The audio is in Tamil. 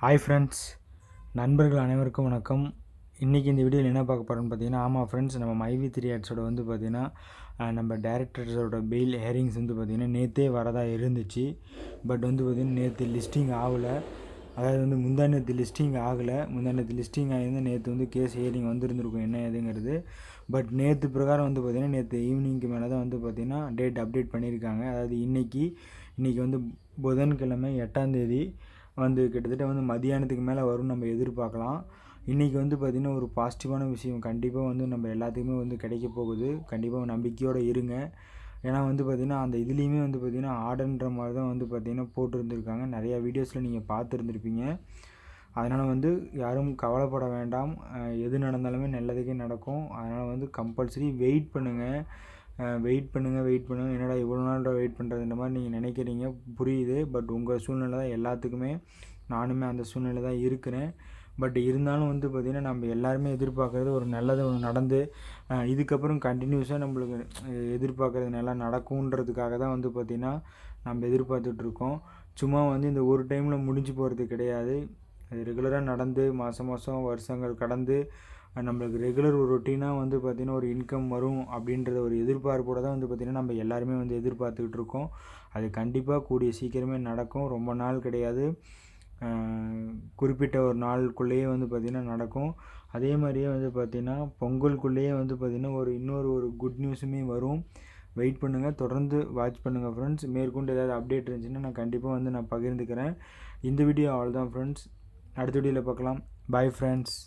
ஹாய் ஃப்ரெண்ட்ஸ், நண்பர்கள் அனைவருக்கும் வணக்கம். இன்றைக்கி இந்த வீடியோவில் என்ன பார்க்க போகிறோன்னு பார்த்தீங்கன்னா, ஆமாம் ஃப்ரெண்ட்ஸ், நம்ம மைவி த்ரீ ஆட்ஸோட வந்து பார்த்திங்கன்னா நம்ம டேரக்டர்ஸோட பெயில் ஹேரிங்ஸ் வந்து பார்த்திங்கன்னா நேற்றே வரதா இருந்துச்சு. பட் வந்து பார்த்திங்கன்னா நேற்று லிஸ்டிங் ஆகலை. அதாவது வந்து முந்தானேற்று லிஸ்டிங் ஆகலை. முந்தானேற்று லிஸ்டிங் ஆகிருந்து நேற்று வந்து கேஸ் ஹியரிங் வந்துருந்துருக்கும் என்ன ஏதுங்கிறது. பட் நேற்று பிரகாரம் வந்து பார்த்திங்கன்னா நேற்று ஈவினிங்க்கு மேலே தான் வந்து பார்த்திங்கன்னா டேட் அப்டேட் பண்ணியிருக்காங்க. அதாவது இன்றைக்கி வந்து புதன்கிழமை 8ஆம் தேதி வந்து கிட்டத்தட்ட வந்து மதியானத்துக்கு மேலே வரும்னு நம்ம எதிர்பார்க்கலாம். இன்றைக்கி வந்து பார்த்திங்கன்னா ஒரு பாசிட்டிவான விஷயம் கண்டிப்பாக வந்து நம்ம எல்லாத்துக்குமே வந்து கிடைக்க போகுது. கண்டிப்பாக நம்பிக்கையோடு இருங்க. ஏன்னா வந்து பார்த்திங்கன்னா அந்த இதுலேயுமே வந்து பார்த்திங்கன்னா ஆர்டர்ன்ற மாதிரி தான் வந்து பார்த்திங்கன்னா போட்டிருந்துருக்காங்க. நிறையா வீடியோஸில் நீங்கள் பார்த்துருந்துருப்பீங்க. அதனால் வந்து யாரும் கவலைப்பட வேண்டாம். எது நடந்தாலுமே நல்லதுக்கே நடக்கும். அதனால் வந்து கம்பல்சரி வெயிட் பண்ணுங்கள். வெயிட் பண்ணுங்கள். என்னடா இவ்வளோ நாள் வெயிட் பண்ணுறதுன்ற மாதிரி நீங்கள் நினைக்கிறீங்க, புரியுது. பட் உங்கள் சூழ்நிலை தான் எல்லாத்துக்குமே. நானுமே அந்த சூழ்நிலை தான் இருக்கிறேன். பட் இருந்தாலும் வந்து பார்த்திங்கன்னா நம்ம எல்லாருமே எதிர்பார்க்குறது ஒரு நல்லது ஒன்று நடந்து இதுக்கப்புறம் கண்டினியூஸாக நம்மளுக்கு எதிர்பார்க்குறது நல்லா நடக்கும்ன்றதுக்காக தான் வந்து பார்த்திங்கன்னா நம்ம எதிர்பார்த்துட்ருக்கோம். சும்மா வந்து இந்த ஒரு டைமில் முடிஞ்சு போகிறது கிடையாது. அது ரெகுலராக நடந்து மாதம் வருஷங்கள் கடந்து நம்மளுக்கு ரெகுலர் ஒரு ரொட்டீனாக வந்து பார்த்திங்கன்னா ஒரு இன்கம் வரும் அப்படின்றத ஒரு எதிர்பார்ப்போடு தான் வந்து பார்த்திங்கன்னா நம்ம எல்லாருமே வந்து எதிர்பார்த்துக்கிட்டு இருக்கோம். அது கண்டிப்பாக கூடிய சீக்கிரமே நடக்கும். ரொம்ப நாள் கிடையாது, குறிப்பிட்ட ஒரு நாளுக்குள்ளேயே வந்து பார்த்திங்கன்னா நடக்கும். அதே மாதிரியே வந்து பார்த்திங்கன்னா பொங்கலுக்குள்ளேயே வந்து பார்த்திங்கன்னா இன்னொரு குட் நியூஸுமே வரும். வெயிட் பண்ணுங்கள், தொடர்ந்து வாட்ச் பண்ணுங்கள் ஃப்ரெண்ட்ஸ். மேற்கொண்டு ஏதாவது அப்டேட் இருந்துச்சுன்னா நான் கண்டிப்பாக வந்து நான் பகிர்ந்துக்கிறேன். இந்த வீடியோ அவ்வளோதான் ஃப்ரெண்ட்ஸ். அடுத்த வீடியோவில் பார்க்கலாம். Bye friends.